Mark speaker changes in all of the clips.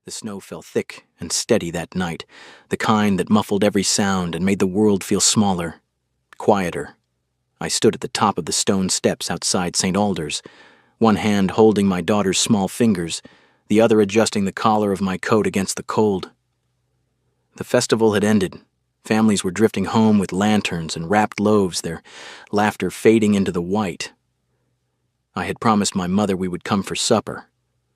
Speaker 1: The snow fell thick and steady that night, the kind that muffled every sound and made the world feel smaller, quieter. I stood at the top of the stone steps outside St. Alder's, one hand holding my daughter's small fingers, the other adjusting the collar of my coat against the cold. The festival had ended. Families were drifting home with lanterns and wrapped loaves, their laughter fading into the white. I had promised my mother we would come for supper.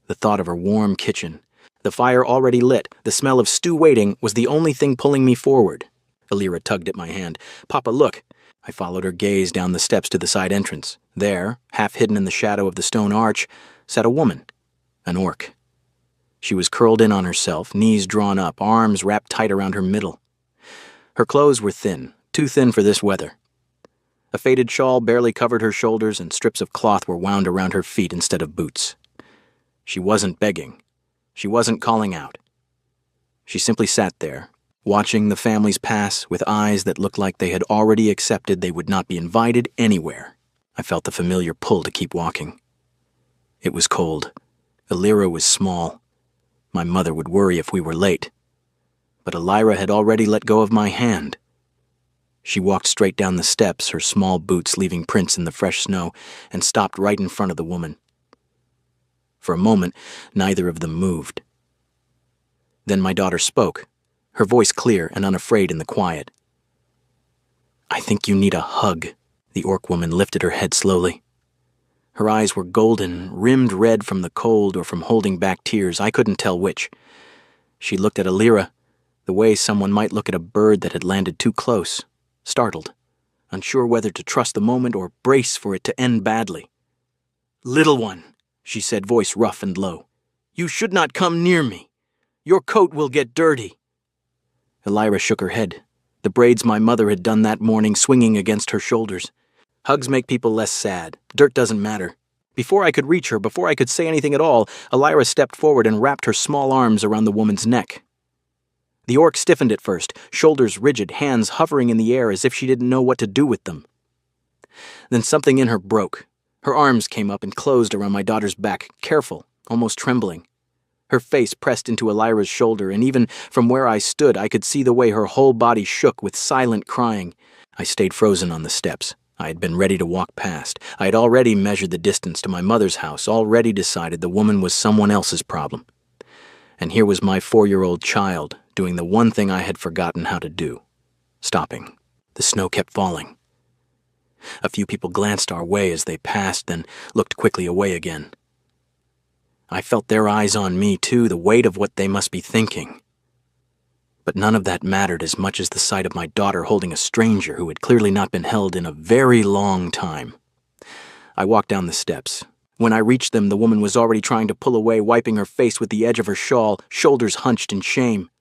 Speaker 1: The thought of her warm kitchen, the fire already lit, the smell of stew waiting, was the only thing pulling me forward. Alira tugged at my hand. "Papa, look." I followed her gaze down the steps to the side entrance. There, half hidden in the shadow of the stone arch, sat a woman, an orc. She was curled in on herself, knees drawn up, arms wrapped tight around her middle. Her clothes were thin, too thin for this weather. A faded shawl barely covered her shoulders, and strips of cloth were wound around her feet instead of boots. She wasn't begging. She wasn't calling out. She simply sat there, watching the families pass with eyes that looked like they had already accepted they would not be invited anywhere. I felt the familiar pull to keep walking. It was cold. Alira was small. My mother would worry if we were late. But Alira had already let go of my hand. She walked straight down the steps, her small boots leaving prints in the fresh snow, and stopped right in front of the woman. For a moment, neither of them moved. Then my daughter spoke, her voice clear and unafraid in the quiet. "I think you need a hug." The orc woman lifted her head slowly. Her eyes were golden, rimmed red from the cold or from holding back tears. I couldn't tell which. She looked at Alira, the way someone might look at a bird that had landed too close, startled, unsure whether to trust the moment or brace for it to end badly. "Little one," she said, voice rough and low, "you should not come near me. Your coat will get dirty." Alira shook her head, the braids my mother had done that morning swinging against her shoulders. Hugs make people less sad. Dirt doesn't matter. Before I could reach her, before I could say anything at all, Alira stepped forward and wrapped her small arms around the woman's neck. The orc stiffened at first, shoulders rigid, hands hovering in the air as if she didn't know what to do with them. Then something in her broke. Her arms came up and closed around my daughter's back, careful, almost trembling. Her face pressed into Alira's shoulder, and even from where I stood, I could see the way her whole body shook with silent crying. I stayed frozen on the steps. I had been ready to walk past. I had already measured the distance to my mother's house, already decided the woman was someone else's problem. And here was my 4-year-old child doing the one thing I had forgotten how to do, stopping. The snow kept falling. A few people glanced our way as they passed, then looked quickly away again. I felt their eyes on me, too, the weight of what they must be thinking. But none of that mattered as much as the sight of my daughter holding a stranger who had clearly not been held in a very long time. I walked down the steps. When I reached them, the woman was already trying to pull away, wiping her face with the edge of her shawl, shoulders hunched in shame.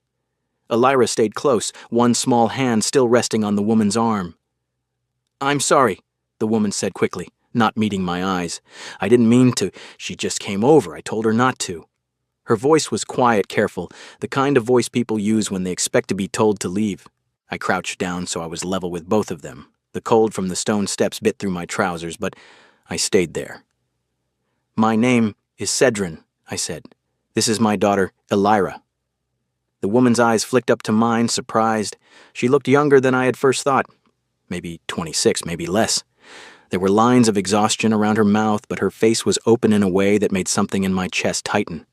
Speaker 1: Alira stayed close, one small hand still resting on the woman's arm. "I'm sorry," the woman said quickly, not meeting my eyes. "I didn't mean to. She just came over. I told her not to." Her voice was quiet, careful, the kind of voice people use when they expect to be told to leave. I crouched down so I was level with both of them. The cold from the stone steps bit through my trousers, but I stayed there. "My name is Cedrin," I said. "This is my daughter, Alira." The woman's eyes flicked up to mine, surprised. She looked younger than I had first thought. Maybe 26, maybe less. There were lines of exhaustion around her mouth, but her face was open in a way that made something in my chest tighten.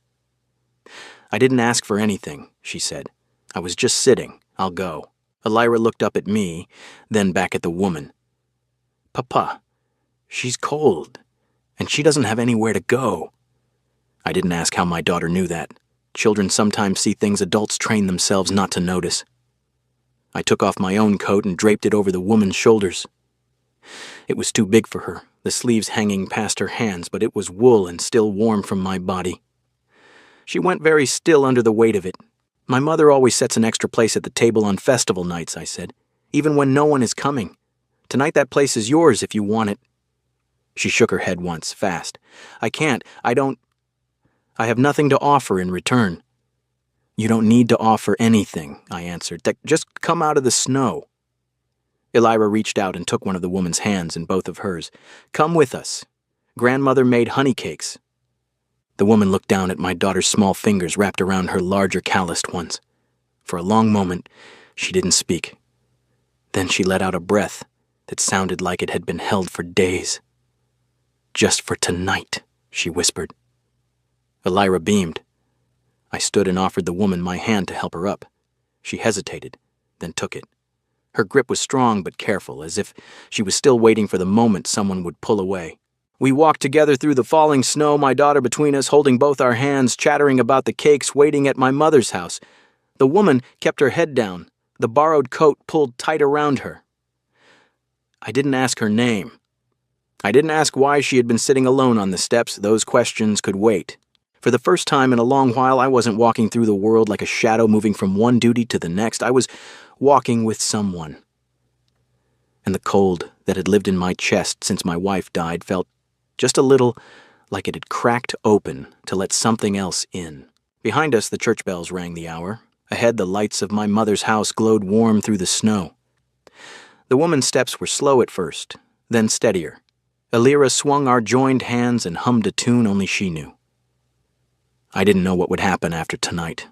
Speaker 1: "I didn't ask for anything," she said. "I was just sitting. I'll go." Alira looked up at me, then back at the woman. "Papa, she's cold, and she doesn't have anywhere to go." I didn't ask how my daughter knew that. Children sometimes see things adults train themselves not to notice. I took off my own coat and draped it over the woman's shoulders. It was too big for her, the sleeves hanging past her hands, but it was wool and still warm from my body. She went very still under the weight of it. "My mother always sets an extra place at the table on festival nights," I said, "even when no one is coming. Tonight that place is yours if you want it." She shook her head once, fast. "I can't. I have nothing to offer in return." "You don't need to offer anything," I answered. "Just come out of the snow." Alira reached out and took one of the woman's hands in both of hers. "Come with us. Grandmother made honey cakes." The woman looked down at my daughter's small fingers wrapped around her larger calloused ones. For a long moment, she didn't speak. Then she let out a breath that sounded like it had been held for days. "Just for tonight," she whispered. Elira beamed. I stood and offered the woman my hand to help her up. She hesitated, then took it. Her grip was strong but careful, as if she was still waiting for the moment someone would pull away. We walked together through the falling snow, my daughter between us, holding both our hands, chattering about the cakes waiting at my mother's house. The woman kept her head down, the borrowed coat pulled tight around her. I didn't ask her name. I didn't ask why she had been sitting alone on the steps. Those questions could wait. For the first time in a long while, I wasn't walking through the world like a shadow moving from one duty to the next. I was walking with someone. And the cold that had lived in my chest since my wife died felt just a little like it had cracked open to let something else in. Behind us, the church bells rang the hour. Ahead, the lights of my mother's house glowed warm through the snow. The woman's steps were slow at first, then steadier. Elira swung our joined hands and hummed a tune only she knew. I didn't know what would happen after tonight.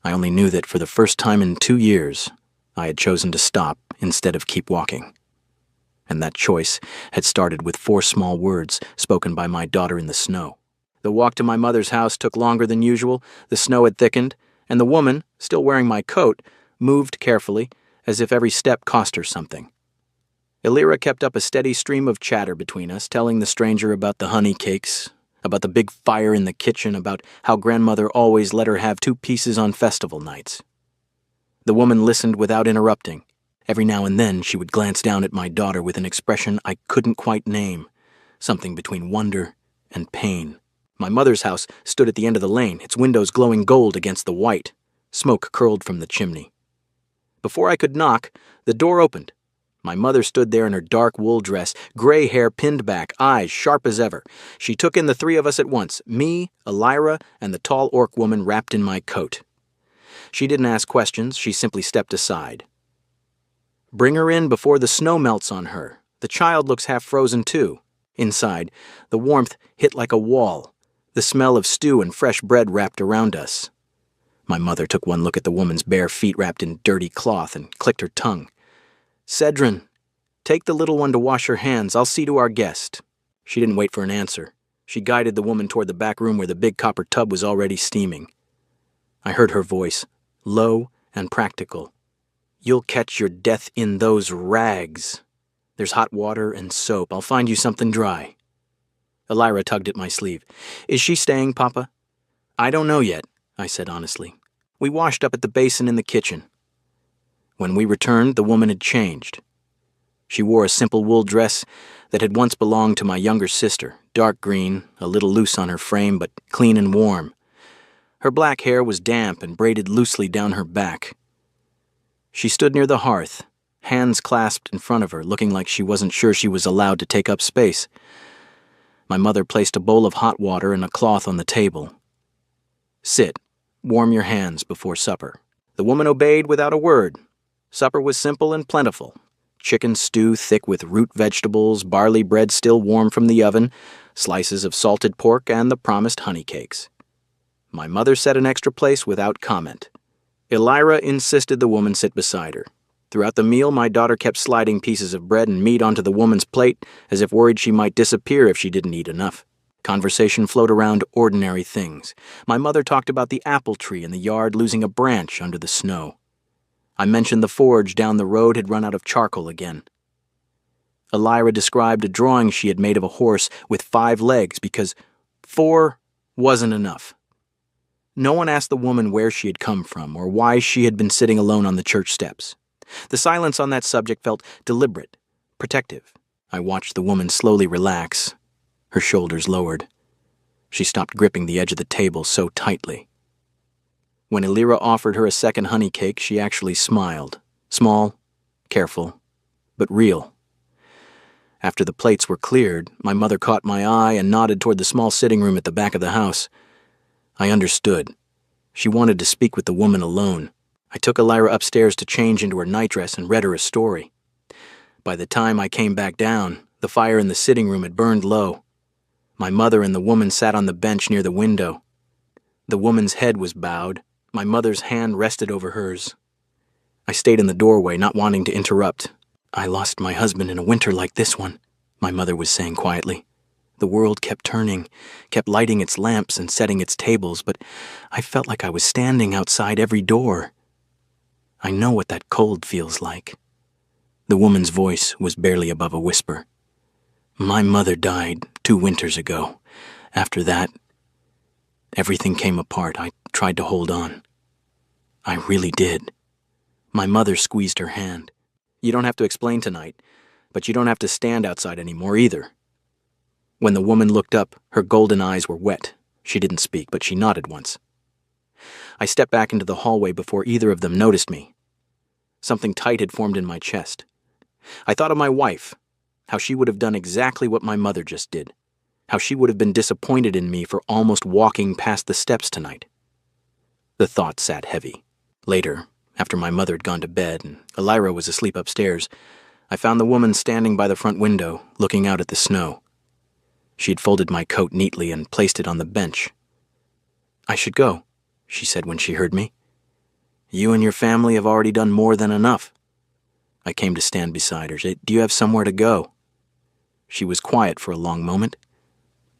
Speaker 1: I only knew that for the first time in 2 years, I had chosen to stop instead of keep walking. And that choice had started with 4 small words spoken by my daughter in the snow. The walk to my mother's house took longer than usual, the snow had thickened, and the woman, still wearing my coat, moved carefully, as if every step cost her something. Elira kept up a steady stream of chatter between us, telling the stranger about the honey cakes, about the big fire in the kitchen, about how grandmother always let her have 2 pieces on festival nights. The woman listened without interrupting. Every now and then she would glance down at my daughter with an expression I couldn't quite name, something between wonder and pain. My mother's house stood at the end of the lane, its windows glowing gold against the white. Smoke curled from the chimney. Before I could knock, the door opened. My mother stood there in her dark wool dress, gray hair pinned back, eyes sharp as ever. She took in the 3 of us at once, me, Elira, and the tall orc woman wrapped in my coat. She didn't ask questions, she simply stepped aside. "Bring her in before the snow melts on her. The child looks half frozen too." Inside, the warmth hit like a wall. The smell of stew and fresh bread wrapped around us. My mother took one look at the woman's bare feet wrapped in dirty cloth and clicked her tongue. "Cedrin, take the little one to wash her hands. I'll see to our guest." She didn't wait for an answer. She guided the woman toward the back room where the big copper tub was already steaming. I heard her voice, low and practical. "You'll catch your death in those rags. There's hot water and soap. I'll find you something dry." Elira tugged at my sleeve. "Is she staying, Papa?" "I don't know yet," I said honestly. "We washed up at the basin in the kitchen." When we returned, the woman had changed. She wore a simple wool dress that had once belonged to my younger sister, dark green, a little loose on her frame, but clean and warm. Her black hair was damp and braided loosely down her back. She stood near the hearth, hands clasped in front of her, looking like she wasn't sure she was allowed to take up space. My mother placed a bowl of hot water and a cloth on the table. "Sit, warm your hands before supper." The woman obeyed without a word. Supper was simple and plentiful. Chicken stew thick with root vegetables, barley bread still warm from the oven, slices of salted pork, and the promised honey cakes. My mother set an extra place without comment. Elira insisted the woman sit beside her. Throughout the meal, my daughter kept sliding pieces of bread and meat onto the woman's plate, as if worried she might disappear if she didn't eat enough. Conversation flowed around ordinary things. My mother talked about the apple tree in the yard losing a branch under the snow. I mentioned the forge down the road had run out of charcoal again. Elira described a drawing she had made of a horse with 5 legs because 4 wasn't enough. No one asked the woman where she had come from or why she had been sitting alone on the church steps. The silence on that subject felt deliberate, protective. I watched the woman slowly relax, her shoulders lowered. She stopped gripping the edge of the table so tightly. When Elira offered her a second honey cake, she actually smiled. Small, careful, but real. After the plates were cleared, my mother caught my eye and nodded toward the small sitting room at the back of the house. I understood. She wanted to speak with the woman alone. I took Elira upstairs to change into her nightdress and read her a story. By the time I came back down, the fire in the sitting room had burned low. My mother and the woman sat on the bench near the window. The woman's head was bowed. My mother's hand rested over hers. I stayed in the doorway, not wanting to interrupt. "I lost my husband in a winter like this one," my mother was saying quietly. "The world kept turning, kept lighting its lamps and setting its tables, but I felt like I was standing outside every door. I know what that cold feels like." The woman's voice was barely above a whisper. "My mother died 2 winters ago. After that, everything came apart. I tried to hold on. I really did." My mother squeezed her hand. "You don't have to explain tonight, but you don't have to stand outside anymore either." When the woman looked up, her golden eyes were wet. She didn't speak, but she nodded once. I stepped back into the hallway before either of them noticed me. Something tight had formed in my chest. I thought of my wife, how she would have done exactly what my mother just did, how she would have been disappointed in me for almost walking past the steps tonight. The thought sat heavy. Later, after my mother had gone to bed and Elira was asleep upstairs, I found the woman standing by the front window, looking out at the snow. She had folded my coat neatly and placed it on the bench. "I should go," she said when she heard me. "You and your family have already done more than enough." I came to stand beside her. "Do you have somewhere to go?" She was quiet for a long moment.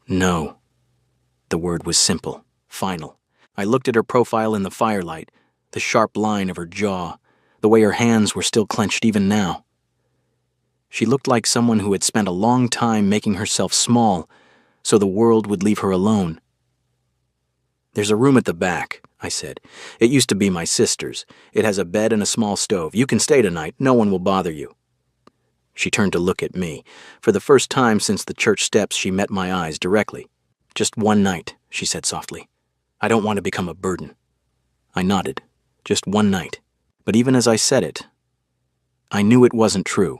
Speaker 1: "No." The word was simple, final. I looked at her profile in the firelight, the sharp line of her jaw, the way her hands were still clenched even now. She looked like someone who had spent a long time making herself small so the world would leave her alone. "There's a room at the back," I said. "It used to be my sister's. It has a bed and a small stove. You can stay tonight. No one will bother you." She turned to look at me. For the first time since the church steps, she met my eyes directly. "Just one night," she said softly. "I don't want to become a burden." I nodded. Just one night. But even as I said it, I knew it wasn't true.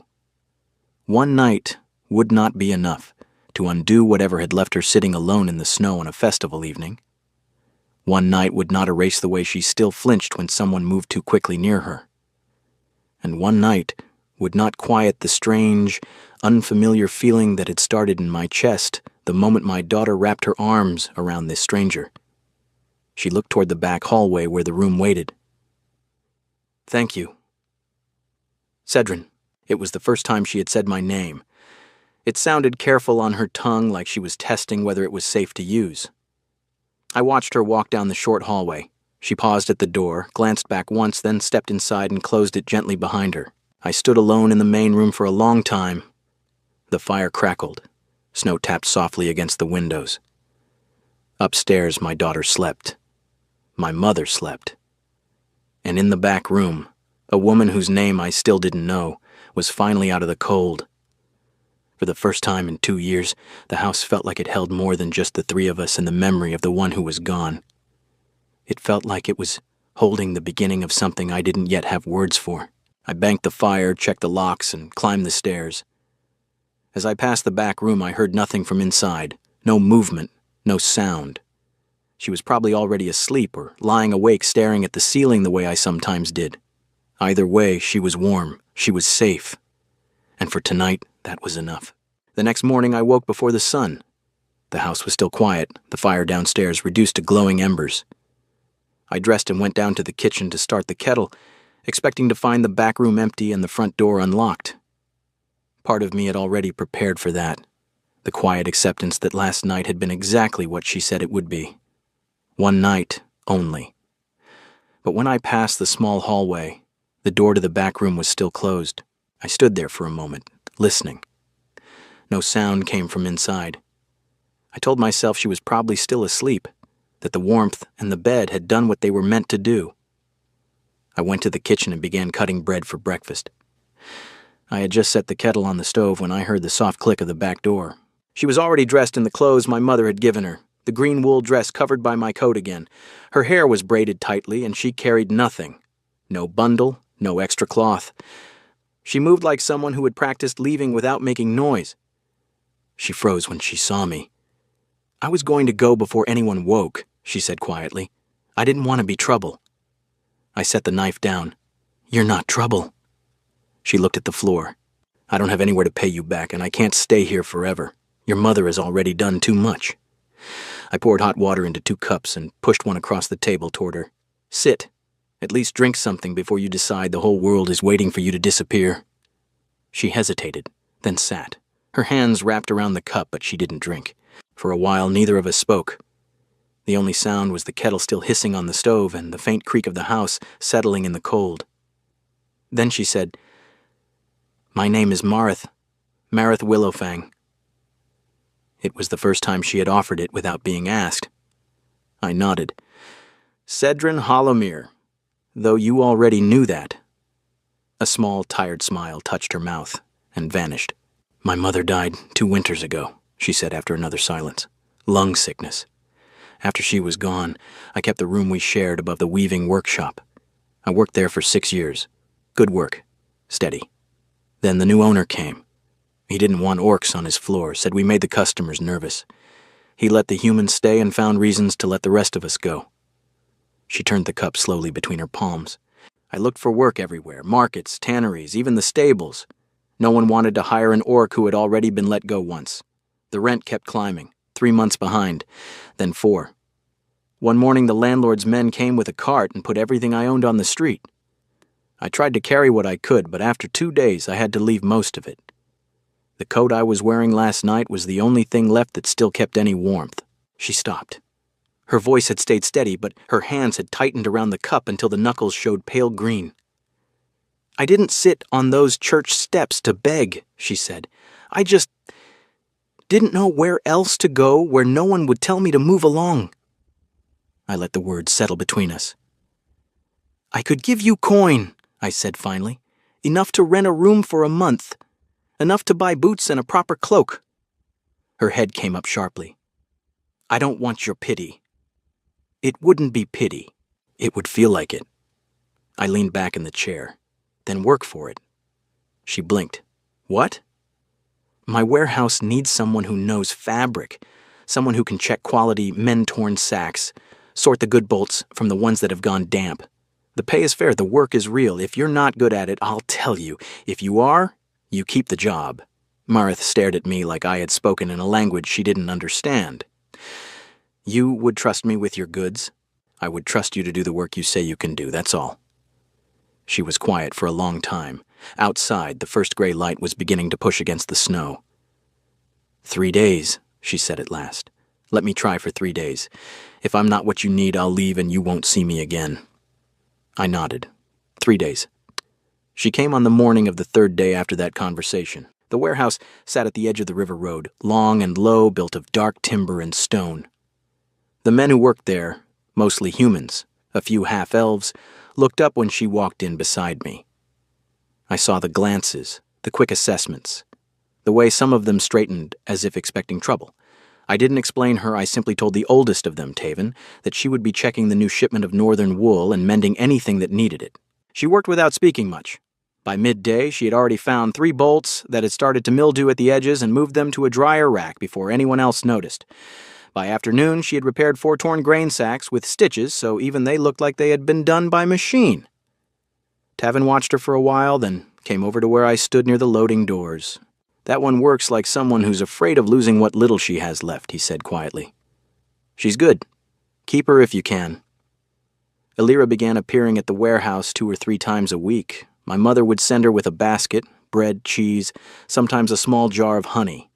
Speaker 1: One night would not be enough to undo whatever had left her sitting alone in the snow on a festival evening. One night would not erase the way she still flinched when someone moved too quickly near her. And one night would not quiet the strange, unfamiliar feeling that had started in my chest the moment my daughter wrapped her arms around this stranger. She looked toward the back hallway where the room waited. "Thank you." Cedrin. It was the first time she had said my name. It sounded careful on her tongue, like she was testing whether it was safe to use. I watched her walk down the short hallway. She paused at the door, glanced back once, then stepped inside and closed it gently behind her. I stood alone in the main room for a long time. The fire crackled. Snow tapped softly against the windows. Upstairs, my daughter slept. My mother slept. And in the back room, a woman whose name I still didn't know was finally out of the cold. For the first time in 2 years, the house felt like it held more than just the 3 of us and the memory of the one who was gone. It felt like it was holding the beginning of something I didn't yet have words for. I banked the fire, checked the locks, and climbed the stairs. As I passed the back room, I heard nothing from inside. No movement, no sound. She was probably already asleep or lying awake staring at the ceiling the way I sometimes did. Either way, she was warm, she was safe. And for tonight, that was enough. The next morning, I woke before the sun. The house was still quiet, the fire downstairs reduced to glowing embers. I dressed and went down to the kitchen to start the kettle, expecting to find the back room empty and the front door unlocked. Part of me had already prepared for that, the quiet acceptance that last night had been exactly what she said it would be. One night only. But when I passed the small hallway, the door to the back room was still closed. I stood there for a moment, listening. No sound came from inside. I told myself she was probably still asleep, that the warmth and the bed had done what they were meant to do. I went to the kitchen and began cutting bread for breakfast. I had just set the kettle on the stove when I heard the soft click of the back door. She was already dressed in the clothes my mother had given her, the green wool dress covered by my coat again. Her hair was braided tightly, and she carried nothing. No bundle, no extra cloth. She moved like someone who had practiced leaving without making noise. She froze when she saw me. "I was going to go before anyone woke," she said quietly. "I didn't want to be trouble." I set the knife down. "You're not trouble." She looked at the floor. "I don't have anywhere to pay you back, and I can't stay here forever." Your mother has already done too much." I poured hot water into 2 cups and pushed one across the table toward her. "Sit. At least drink something before you decide the whole world is waiting for you to disappear." She hesitated, then sat. Her hands wrapped around the cup, but she didn't drink. For a while, neither of us spoke. The only sound was the kettle still hissing on the stove and the faint creak of the house settling in the cold. Then she said, "My name is Marith Willowfang." It was the first time she had offered it without being asked. I nodded. "Cedrin Hollowmere, though you already knew that." A small, tired smile touched her mouth and vanished. "My mother died 2 winters ago," she said after another silence. "Lung sickness. After she was gone, I kept the room we shared above the weaving workshop. I worked there for 6 years. Good work. Steady. Then the new owner came. He didn't want orcs on his floor, said we made the customers nervous. He let the humans stay and found reasons to let the rest of us go." She turned the cup slowly between her palms. "I looked for work everywhere, markets, tanneries, even the stables. No one wanted to hire an orc who had already been let go once. The rent kept climbing, 3 months behind, then 4. One morning the landlord's men came with a cart and put everything I owned on the street. I tried to carry what I could, but after 2 days I had to leave most of it. The coat I was wearing last night was the only thing left that still kept any warmth." She stopped. Her voice had stayed steady, but her hands had tightened around the cup until the knuckles showed pale green. "I didn't sit on those church steps to beg," she said. "I just didn't know where else to go, where no one would tell me to move along." I let the words settle between us. "I could give you coin," I said finally. "Enough to rent a room for a month. Enough to buy boots and a proper cloak." Her head came up sharply. "I don't want your pity." "It wouldn't be pity. It would feel like it." I leaned back in the chair. "Then work for it." She blinked. "What?" "My warehouse needs someone who knows fabric, someone who can check quality men-torn sacks, sort the good bolts from the ones that have gone damp. The pay is fair, the work is real. If you're not good at it, I'll tell you. If you are, you keep the job." Marith stared at me like I had spoken in a language she didn't understand. "You would trust me with your goods? I would trust you to do the work you say you can do, that's all." She was quiet for a long time. Outside, the first gray light was beginning to push against the snow. 3 days, she said at last. "Let me try for 3 days. If I'm not what you need, I'll leave and you won't see me again." I nodded. 3 days. She came on the morning of the 3rd day after that conversation. The warehouse sat at the edge of the river road, long and low, built of dark timber and stone. The men who worked there, mostly humans, a few half-elves, looked up when she walked in beside me. I saw the glances, the quick assessments, the way some of them straightened as if expecting trouble. I didn't explain her, I simply told the oldest of them, Taven, that she would be checking the new shipment of northern wool and mending anything that needed it. She worked without speaking much. By midday, she had already found 3 bolts that had started to mildew at the edges and moved them to a dryer rack before anyone else noticed. By afternoon, she had repaired 4 torn grain sacks with stitches, so even they looked like they had been done by machine. Taven watched her for a while, then came over to where I stood near the loading doors. "That one works like someone who's afraid of losing what little she has left," he said quietly. "She's good. Keep her if you can." Elira began appearing at the warehouse 2 or 3 times a week. My mother would send her with a basket, bread, cheese, sometimes a small jar of honey.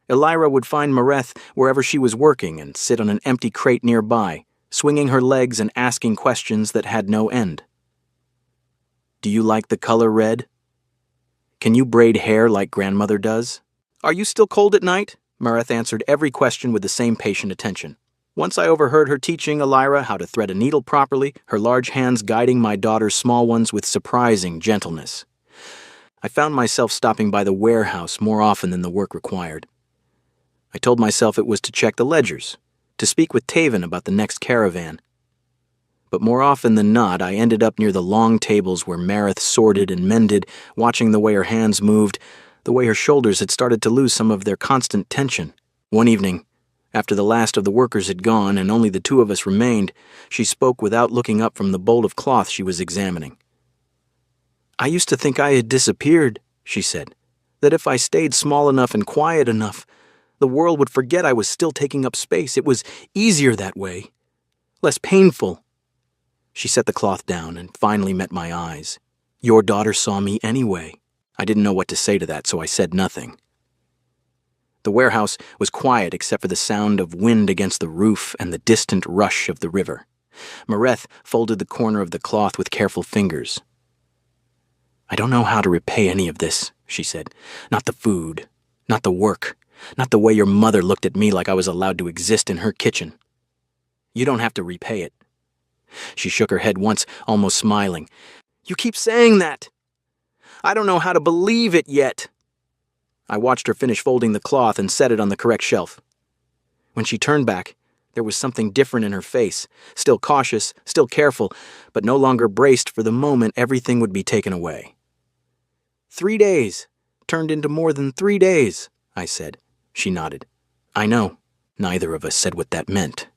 Speaker 1: Elira would find Mareth wherever she was working and sit on an empty crate nearby, swinging her legs and asking questions that had no end. "Do you like the color red? Can you braid hair like grandmother does? Are you still cold at night?" Mareth answered every question with the same patient attention. Once I overheard her teaching Elira how to thread a needle properly, her large hands guiding my daughter's small ones with surprising gentleness. I found myself stopping by the warehouse more often than the work required. I told myself it was to check the ledgers, to speak with Taven about the next caravan. But more often than not, I ended up near the long tables where Mareth sorted and mended, watching the way her hands moved, the way her shoulders had started to lose some of their constant tension. One evening, after the last of the workers had gone and only the 2 of us remained, she spoke without looking up from the bolt of cloth she was examining. "I used to think I had disappeared," she said. That if I stayed small enough and quiet enough, the world would forget I was still taking up space. It was easier that way. Less painful. She set the cloth down and finally met my eyes. Your daughter saw me anyway. I didn't know what to say to that, so I said nothing. The warehouse was quiet except for the sound of wind against the roof and the distant rush of the river. Mareth folded the corner of the cloth with careful fingers. I don't know how to repay any of this, she said. Not the food, not the work, not the way your mother looked at me like I was allowed to exist in her kitchen. You don't have to repay it. She shook her head once, almost smiling. You keep saying that. I don't know how to believe it yet. I watched her finish folding the cloth and set it on the correct shelf. When she turned back, there was something different in her face, still cautious, still careful, but no longer braced for the moment everything would be taken away. 3 days turned into more than 3 days, I said. She nodded. I know. Neither of us said what that meant.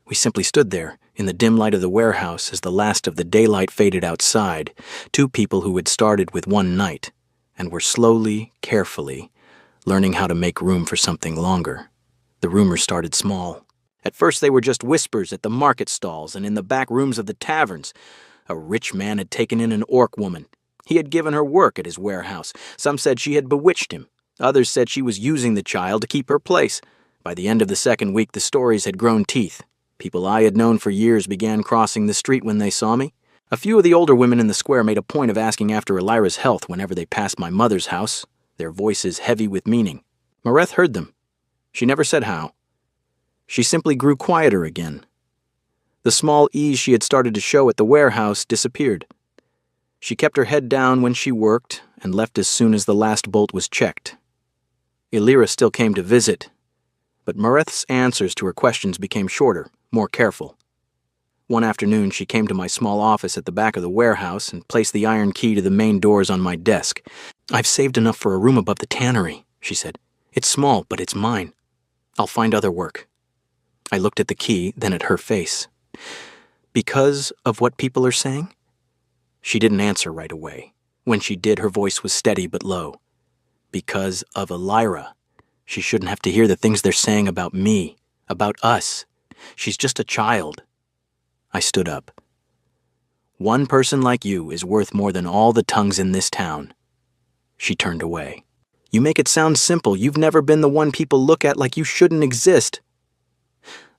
Speaker 1: We simply stood there, in the dim light of the warehouse as the last of the daylight faded outside, two people who had started with one night, and were slowly, carefully, learning how to make room for something longer. The rumors started small. At first they were just whispers at the market stalls and in the back rooms of the taverns. A rich man had taken in an orc woman. He had given her work at his warehouse. Some said she had bewitched him. Others said she was using the child to keep her place. By the end of the second week, the stories had grown teeth. People I had known for years began crossing the street when they saw me. A few of the older women in the square made a point of asking after Elira's health whenever they passed my mother's house, their voices heavy with meaning. Mareth heard them. She never said how. She simply grew quieter again. The small ease she had started to show at the warehouse disappeared. She kept her head down when she worked and left as soon as the last bolt was checked. Elira still came to visit, but Mareth's answers to her questions became shorter, more careful. One afternoon she came to my small office at the back of the warehouse and placed the iron key to the main doors on my desk. I've saved enough for a room above the tannery, she said. It's small, but it's mine. I'll find other work. I looked at the key, then at her face. Because of what people are saying? She didn't answer right away. When she did, her voice was steady but low. Because of Elira. She shouldn't have to hear the things they're saying about me, about us. She's just a child. I stood up. One person like you is worth more than all the tongues in this town. She turned away. You make it sound simple. You've never been the one people look at like you shouldn't exist.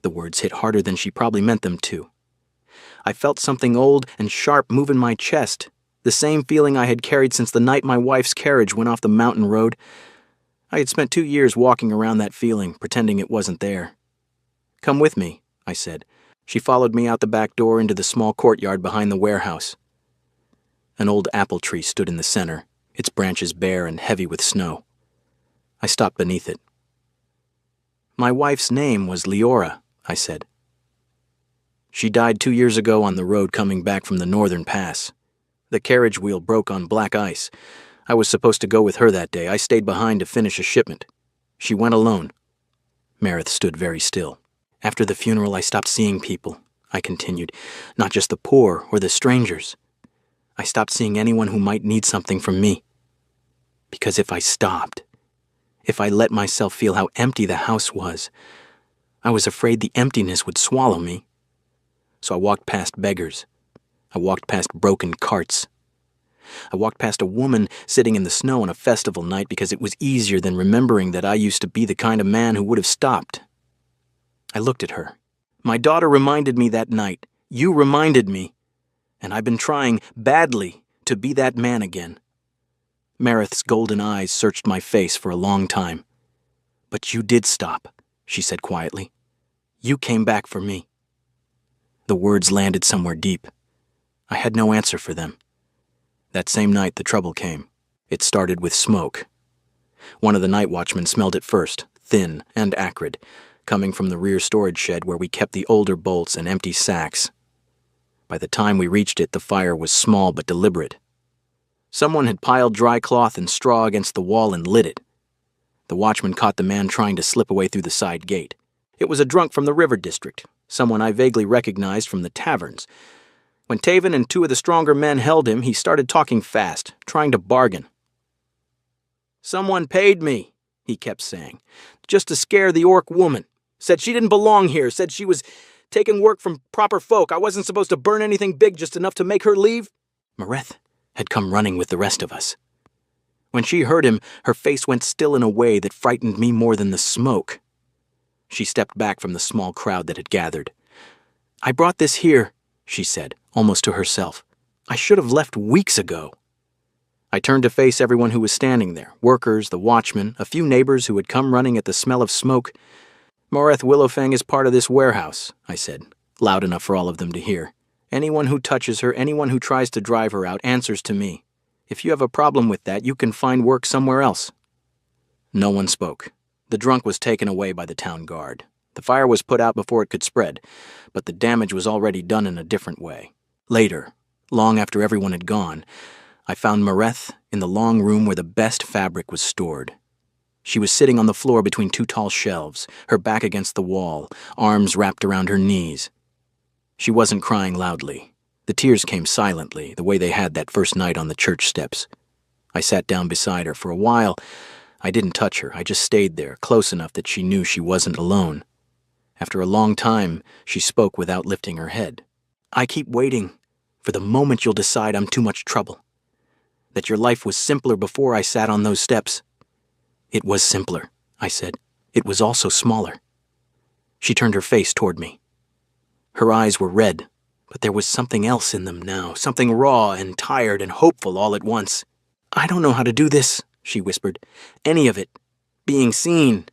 Speaker 1: The words hit harder than she probably meant them to. I felt something old and sharp move in my chest, the same feeling I had carried since the night my wife's carriage went off the mountain road. I had spent 2 years walking around that feeling, pretending it wasn't there. Come with me, I said. She followed me out the back door into the small courtyard behind the warehouse. An old apple tree stood in the center, its branches bare and heavy with snow. I stopped beneath it. My wife's name was Leora, I said. She died 2 years ago on the road coming back from the northern pass. The carriage wheel broke on black ice. I was supposed to go with her that day. I stayed behind to finish a shipment. She went alone. Mareth stood very still. After the funeral, I stopped seeing people, I continued. Not just the poor or the strangers. I stopped seeing anyone who might need something from me. Because if I stopped, if I let myself feel how empty the house was, I was afraid the emptiness would swallow me. So I walked past beggars. I walked past broken carts. I walked past a woman sitting in the snow on a festival night because it was easier than remembering that I used to be the kind of man who would have stopped. I looked at her. My daughter reminded me that night. You reminded me. And I've been trying badly to be that man again. Mareth's golden eyes searched my face for a long time. But you did stop, she said quietly. You came back for me. The words landed somewhere deep. I had no answer for them. That same night, the trouble came. It started with smoke. One of the night watchmen smelled it first, thin and acrid, coming from the rear storage shed where we kept the older bolts and empty sacks. By the time we reached it, the fire was small but deliberate. Someone had piled dry cloth and straw against the wall and lit it. The watchman caught the man trying to slip away through the side gate. It was a drunk from the river district, someone I vaguely recognized from the taverns. When Taven and 2 of the stronger men held him, he started talking fast, trying to bargain. "Someone paid me," he kept saying, "just to scare the orc woman. Said she didn't belong here, said she was taking work from proper folk. I wasn't supposed to burn anything big just enough to make her leave." Mareth had come running with the rest of us. When she heard him, her face went still in a way that frightened me more than the smoke. She stepped back from the small crowd that had gathered. "I brought this here," she said, almost to herself. "I should have left weeks ago." I turned to face everyone who was standing there, workers, the watchmen, a few neighbors who had come running at the smell of smoke. "Mareth Willowfang is part of this warehouse," I said, loud enough for all of them to hear. "Anyone who touches her, anyone who tries to drive her out, answers to me. If you have a problem with that, you can find work somewhere else." No one spoke. The drunk was taken away by the town guard. The fire was put out before it could spread, but the damage was already done in a different way. Later, long after everyone had gone, I found Mareth in the long room where the best fabric was stored. She was sitting on the floor between two tall shelves, her back against the wall, arms wrapped around her knees. She wasn't crying loudly. The tears came silently, the way they had that first night on the church steps. I sat down beside her. For a while, I didn't touch her. I just stayed there, close enough that she knew she wasn't alone. After a long time, she spoke without lifting her head. "I keep waiting for the moment you'll decide I'm too much trouble. That your life was simpler before I sat on those steps." "It was simpler," I said. "It was also smaller." She turned her face toward me. Her eyes were red, but there was something else in them now, something raw and tired and hopeful all at once. "I don't know how to do this," she whispered. "Any of it. Being seen,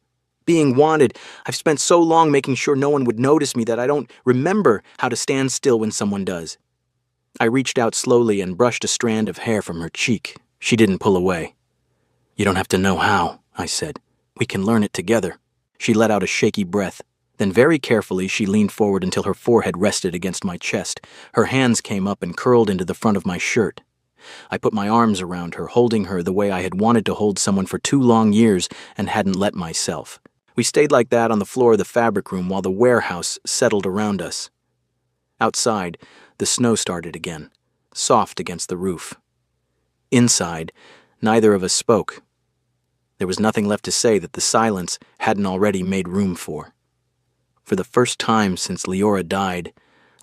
Speaker 1: being wanted. I've spent so long making sure no one would notice me that I don't remember how to stand still when someone does." I reached out slowly and brushed a strand of hair from her cheek. She didn't pull away. "You don't have to know how," I said. "We can learn it together." She let out a shaky breath. Then very carefully she leaned forward until her forehead rested against my chest. Her hands came up and curled into the front of my shirt. I put my arms around her, holding her the way I had wanted to hold someone for 2 long years and hadn't let myself. We stayed like that on the floor of the fabric room while the warehouse settled around us. Outside, the snow started again, soft against the roof. Inside, neither of us spoke. There was nothing left to say that the silence hadn't already made room for. For the first time since Leora died,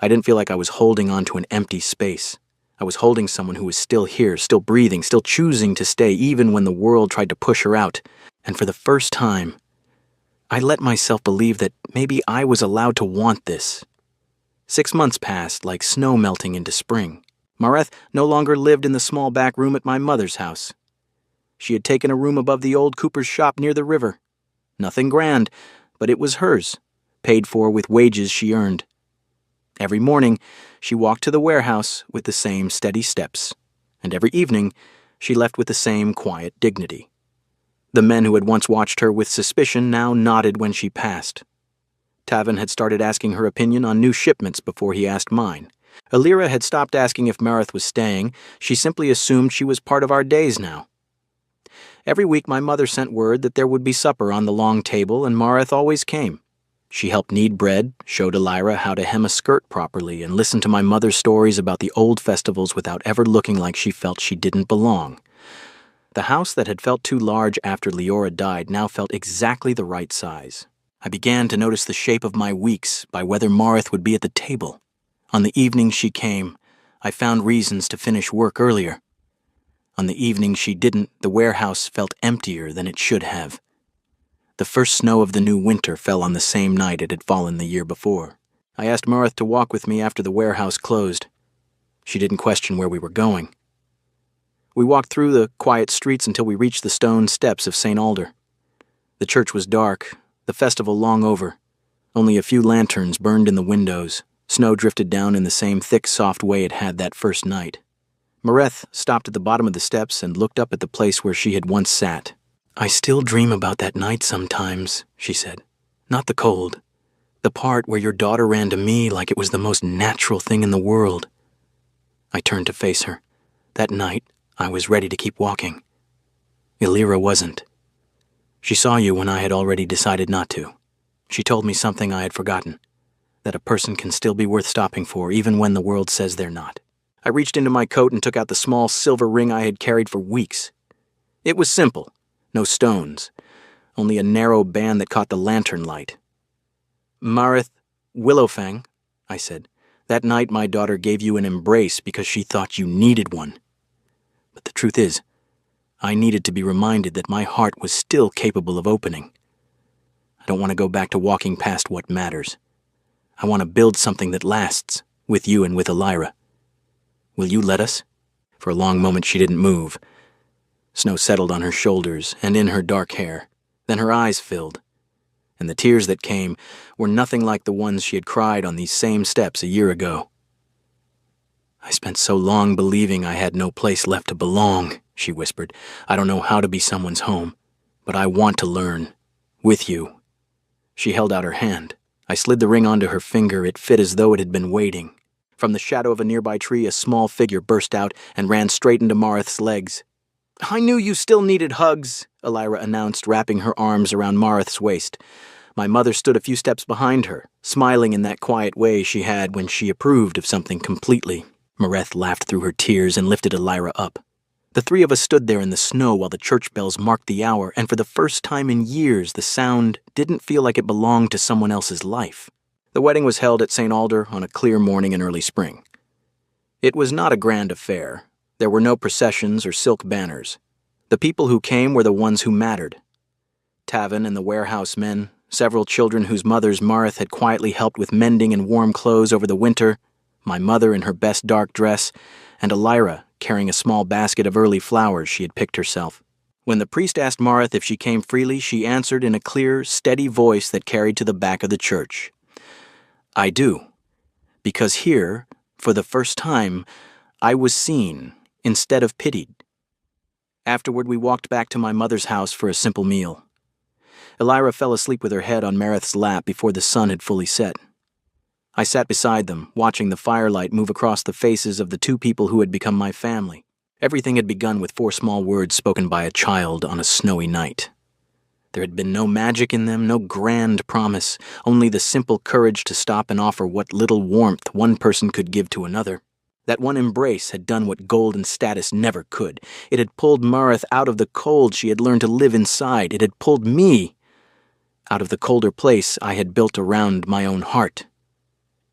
Speaker 1: I didn't feel like I was holding on to an empty space. I was holding someone who was still here, still breathing, still choosing to stay even when the world tried to push her out. And for the first time, I let myself believe that maybe I was allowed to want this. 6 months passed like snow melting into spring. Mareth no longer lived in the small back room at my mother's house. She had taken a room above the old cooper's shop near the river. Nothing grand, but it was hers, paid for with wages she earned. Every morning, she walked to the warehouse with the same steady steps, and every evening, she left with the same quiet dignity. The men who had once watched her with suspicion now nodded when she passed. Tavin had started asking her opinion on new shipments before he asked mine. Alira had stopped asking if Mareth was staying. She simply assumed she was part of our days now. Every week my mother sent word that there would be supper on the long table, and Mareth always came. She helped knead bread, showed Alira how to hem a skirt properly, and listened to my mother's stories about the old festivals without ever looking like she felt she didn't belong. The house that had felt too large after Leora died now felt exactly the right size. I began to notice the shape of my weeks by whether Mareth would be at the table. On the evening she came, I found reasons to finish work earlier. On the evening she didn't, the warehouse felt emptier than it should have. The first snow of the new winter fell on the same night it had fallen the year before. I asked Mareth to walk with me after the warehouse closed. She didn't question where we were going. We walked through the quiet streets until we reached the stone steps of St. Alder. The church was dark, the festival long over. Only a few lanterns burned in the windows. Snow drifted down in the same thick, soft way it had that first night. Mareth stopped at the bottom of the steps and looked up at the place where she had once sat. "I still dream about that night sometimes," she said. "Not the cold. The part where your daughter ran to me like it was the most natural thing in the world." I turned to face her. That night, I was ready to keep walking. Alira wasn't. She saw you when I had already decided not to. She told me something I had forgotten, that a person can still be worth stopping for even when the world says they're not. I reached into my coat and took out the small silver ring I had carried for weeks. It was simple, No stones, only a narrow band that caught the lantern light. "Marith Willowfang," I said, "that night my daughter gave you an embrace because she thought you needed one. But the truth is, I needed to be reminded that my heart was still capable of opening. I don't want to go back to walking past what matters. I want to build something that lasts, with you and with Elira. Will you let us?" For a long moment she didn't move. Snow settled on her shoulders and in her dark hair. Then her eyes filled, and the tears that came were nothing like the ones she had cried on these same steps a year ago. "I spent so long believing I had no place left to belong," she whispered. "I don't know how to be someone's home, but I want to learn. With you." She held out her hand. I slid the ring onto her finger. It fit as though it had been waiting. From the shadow of a nearby tree, a small figure burst out and ran straight into Marith's legs. "I knew you still needed hugs," Elira announced, wrapping her arms around Marith's waist. My mother stood a few steps behind her, smiling in that quiet way she had when she approved of something completely. Mareth laughed through her tears and lifted Elira up. The three of us stood there in the snow while the church bells marked the hour, and for the first time in years the sound didn't feel like it belonged to someone else's life. The wedding was held at St. Alder on a clear morning in early spring. It was not a grand affair. There were no processions or silk banners. The people who came were the ones who mattered. Tavin and the warehouse men, several children whose mothers Marith had quietly helped with mending and warm clothes over the winter, my mother in her best dark dress, and Elira carrying a small basket of early flowers she had picked herself. When the priest asked Marith if she came freely, she answered in a clear, steady voice that carried to the back of the church. "I do. Because here, for the first time, I was seen instead of pitied." Afterward, we walked back to my mother's house for a simple meal. Elira fell asleep with her head on Marith's lap before the sun had fully set. I sat beside them, watching the firelight move across the faces of the two people who had become my family. Everything had begun with 4 small words spoken by a child on a snowy night. There had been no magic in them, no grand promise, only the simple courage to stop and offer what little warmth one person could give to another. That one embrace had done what gold and status never could. It had pulled Marith out of the cold she had learned to live inside. It had pulled me out of the colder place I had built around my own heart.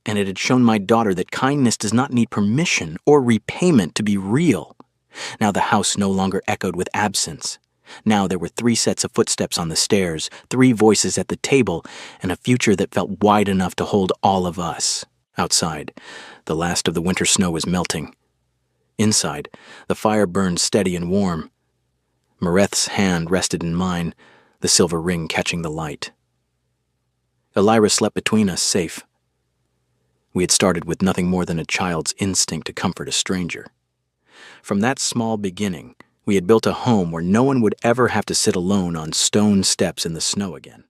Speaker 1: And it had shown my daughter that kindness does not need permission or repayment to be real. Now the house no longer echoed with absence. Now there were 3 sets of footsteps on the stairs, 3 voices at the table, and a future that felt wide enough to hold all of us. Outside, the last of the winter snow was melting. Inside, the fire burned steady and warm. Mareth's hand rested in mine, the silver ring catching the light. Elira slept between us, safe. We had started with nothing more than a child's instinct to comfort a stranger. From that small beginning, we had built a home where no one would ever have to sit alone on stone steps in the snow again.